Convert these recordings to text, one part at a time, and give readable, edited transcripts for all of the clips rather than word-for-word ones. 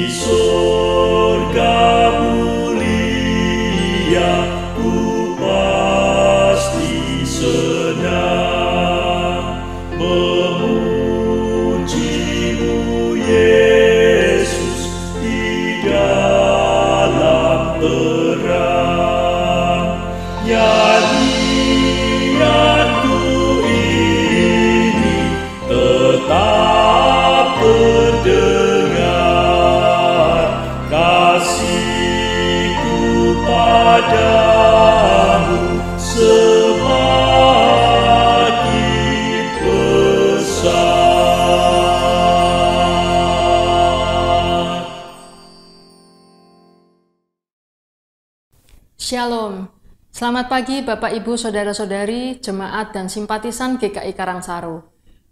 surga mulia ku pasti senang memuji-Mu Yesus di dalam terang. Nyanyianku ini tetap terdengar, kasihku padamu semakin besar. Shalom. Selamat pagi Bapak Ibu Saudara-saudari, jemaat dan simpatisan GKI Karangsaru.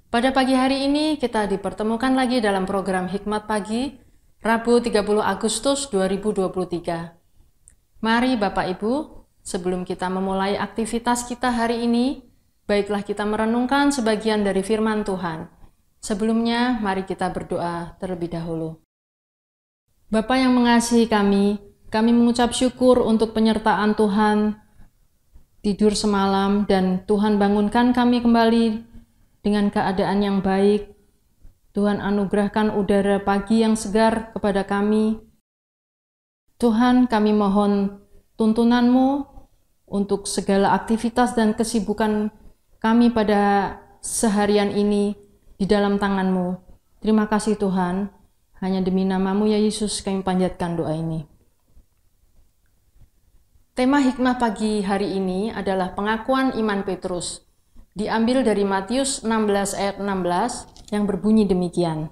Pada pagi hari ini kita dipertemukan lagi dalam program Hikmat Pagi, Rabu 30 Agustus 2023. Mari Bapak Ibu, sebelum kita memulai aktivitas kita hari ini, baiklah kita merenungkan sebagian dari firman Tuhan. Sebelumnya, mari kita berdoa terlebih dahulu. Bapa yang mengasihi kami mengucap syukur untuk penyertaan Tuhan tidur semalam dan Tuhan bangunkan kami kembali dengan keadaan yang baik. Tuhan anugerahkan udara pagi yang segar kepada kami. Tuhan, kami mohon tuntunan-Mu untuk segala aktivitas dan kesibukan kami pada seharian ini di dalam tangan-Mu. Terima kasih Tuhan, hanya demi nama-Mu ya Yesus kami panjatkan doa ini. Tema hikmah pagi hari ini adalah pengakuan iman Petrus. Diambil dari Matius 16 ayat 16 yang berbunyi demikian.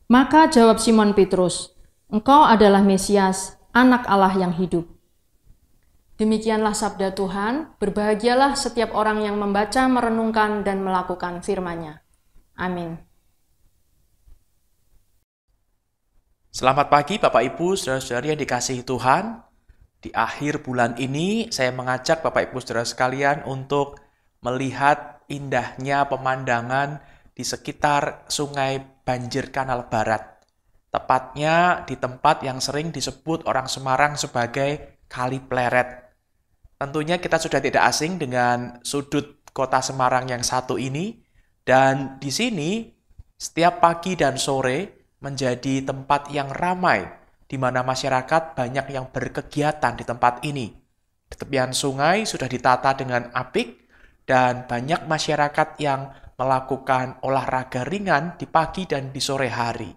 Maka jawab Simon Petrus, "Engkau adalah Mesias, anak Allah yang hidup." Demikianlah sabda Tuhan, berbahagialah setiap orang yang membaca, merenungkan, dan melakukan firman-Nya. Amin. Selamat pagi Bapak Ibu, saudara-saudari yang dikasihi Tuhan. Di akhir bulan ini, saya mengajak Bapak Ibu Saudara sekalian untuk melihat indahnya pemandangan di sekitar Sungai Banjir Kanal Barat. Tepatnya di tempat yang sering disebut orang Semarang sebagai Kali Pleret. Tentunya kita sudah tidak asing dengan sudut kota Semarang yang satu ini. Dan di sini, setiap pagi dan sore menjadi tempat yang ramai, di mana masyarakat banyak yang berkegiatan di tempat ini. Di tepian sungai sudah ditata dengan apik, dan banyak masyarakat yang melakukan olahraga ringan di pagi dan di sore hari.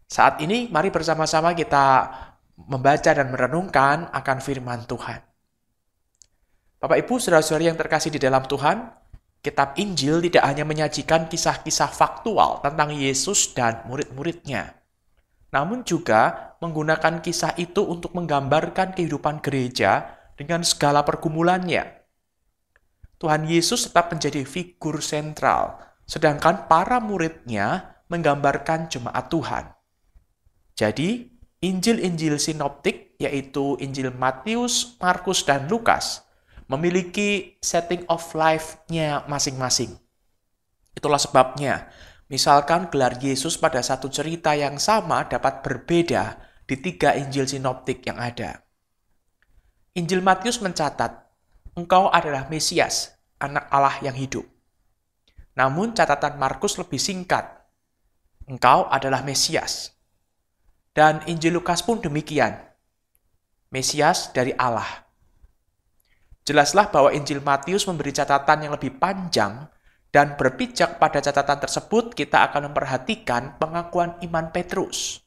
Saat ini, mari bersama-sama kita membaca dan merenungkan akan firman Tuhan. Bapak Ibu, saudara-saudari yang terkasih di dalam Tuhan, kitab Injil tidak hanya menyajikan kisah-kisah faktual tentang Yesus dan murid-muridnya, namun juga menggunakan kisah itu untuk menggambarkan kehidupan gereja dengan segala pergumulannya. Tuhan Yesus tetap menjadi figur sentral, sedangkan para muridnya menggambarkan jemaat Tuhan. Jadi, Injil-Injil sinoptik, yaitu Injil Matius, Markus, dan Lukas, memiliki setting of life-nya masing-masing. Itulah sebabnya, misalkan gelar Yesus pada satu cerita yang sama dapat berbeda di 3 Injil sinoptik yang ada. Injil Matius mencatat, "Engkau adalah Mesias, anak Allah yang hidup." Namun catatan Markus lebih singkat, "Engkau adalah Mesias." Dan Injil Lukas pun demikian, Mesias dari Allah. Jelaslah bahwa Injil Matius memberi catatan yang lebih panjang, dan berpijak pada catatan tersebut, kita akan memperhatikan pengakuan iman Petrus.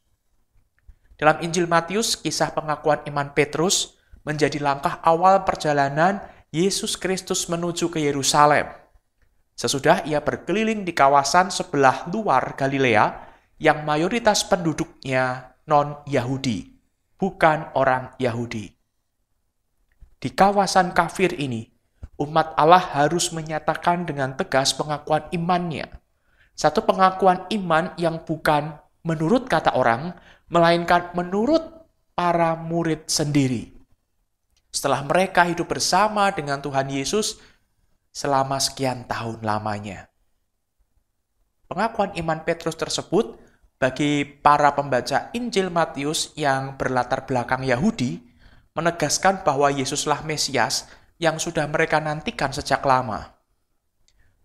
Dalam Injil Matius, kisah pengakuan iman Petrus menjadi langkah awal perjalanan Yesus Kristus menuju ke Yerusalem. Sesudah ia berkeliling di kawasan sebelah luar Galilea yang mayoritas penduduknya non-Yahudi, bukan orang Yahudi. Di kawasan kafir ini, umat Allah harus menyatakan dengan tegas pengakuan imannya. Satu pengakuan iman yang bukan menurut kata orang, melainkan menurut para murid sendiri. Setelah mereka hidup bersama dengan Tuhan Yesus selama sekian tahun lamanya. Pengakuan iman Petrus tersebut bagi para pembaca Injil Matius yang berlatar belakang Yahudi, menegaskan bahwa Yesuslah Mesias yang sudah mereka nantikan sejak lama.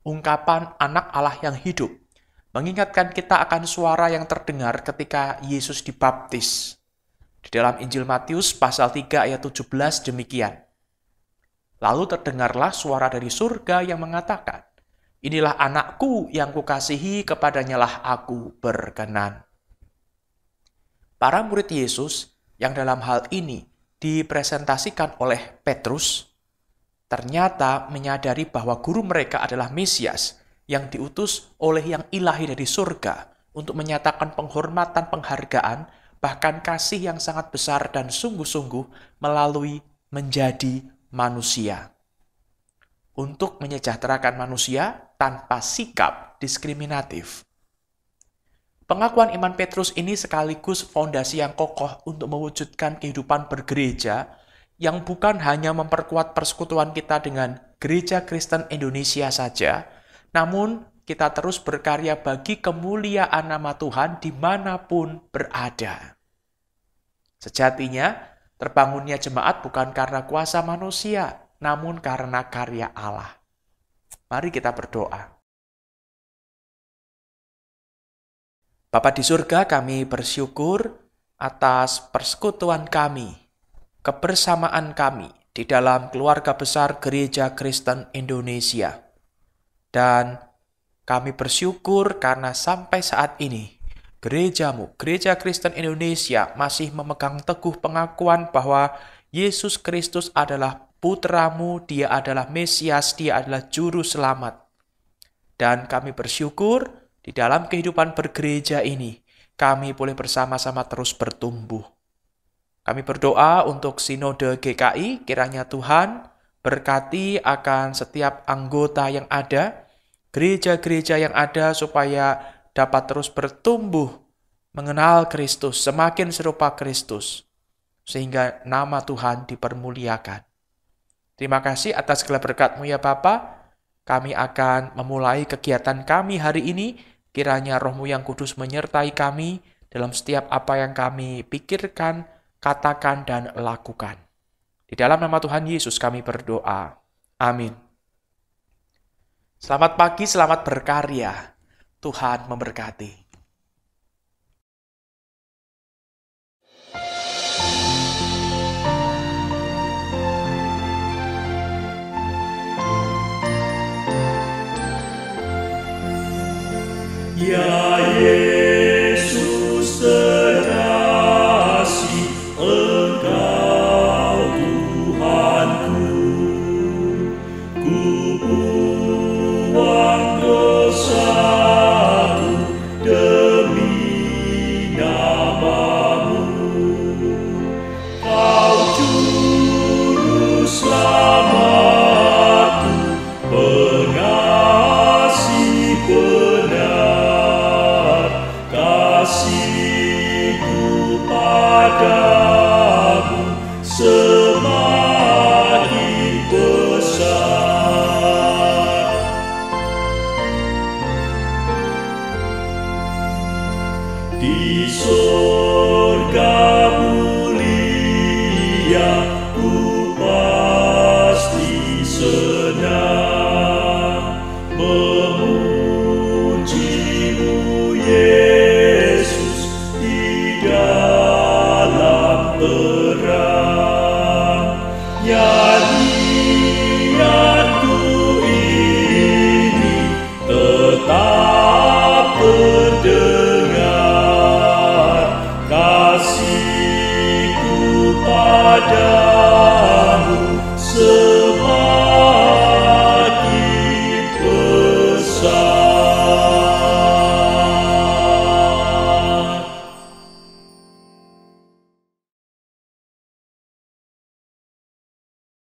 Ungkapan anak Allah yang hidup mengingatkan kita akan suara yang terdengar ketika Yesus dibaptis. Di dalam Injil Matius pasal 3 ayat 17 demikian. Lalu terdengarlah suara dari surga yang mengatakan, "Inilah anakku yang kukasihi, kepadanyalah aku berkenan." Para murid Yesus yang dalam hal ini dipresentasikan oleh Petrus, ternyata menyadari bahwa guru mereka adalah Mesias yang diutus oleh yang ilahi dari surga untuk menyatakan penghormatan, penghargaan, bahkan kasih yang sangat besar dan sungguh-sungguh melalui menjadi manusia. Untuk menyejahterakan manusia tanpa sikap diskriminatif. Pengakuan iman Petrus ini sekaligus fondasi yang kokoh untuk mewujudkan kehidupan bergereja yang bukan hanya memperkuat persekutuan kita dengan Gereja Kristen Indonesia saja, namun kita terus berkarya bagi kemuliaan nama Tuhan dimanapun berada. Sejatinya, terbangunnya jemaat bukan karena kuasa manusia, namun karena karya Allah. Mari kita berdoa. Bapa di surga, kami bersyukur atas persekutuan kami, kebersamaan kami di dalam keluarga besar Gereja Kristen Indonesia. Dan kami bersyukur karena sampai saat ini, gerejamu, Gereja Kristen Indonesia, masih memegang teguh pengakuan bahwa Yesus Kristus adalah putramu, dia adalah Mesias, dia adalah Juru Selamat. Dan kami bersyukur di dalam kehidupan bergereja ini, kami boleh bersama-sama terus bertumbuh. Kami berdoa untuk Sinode GKI, kiranya Tuhan berkati akan setiap anggota yang ada, gereja-gereja yang ada, supaya dapat terus bertumbuh, mengenal Kristus, semakin serupa Kristus, sehingga nama Tuhan dipermuliakan. Terima kasih atas segala berkat-Mu ya Bapa. Kami akan memulai kegiatan kami hari ini, kiranya Roh-Mu yang kudus menyertai kami dalam setiap apa yang kami pikirkan, katakan, dan lakukan. Di dalam nama Tuhan Yesus kami berdoa. Amin. Selamat pagi, selamat berkarya. Tuhan memberkati.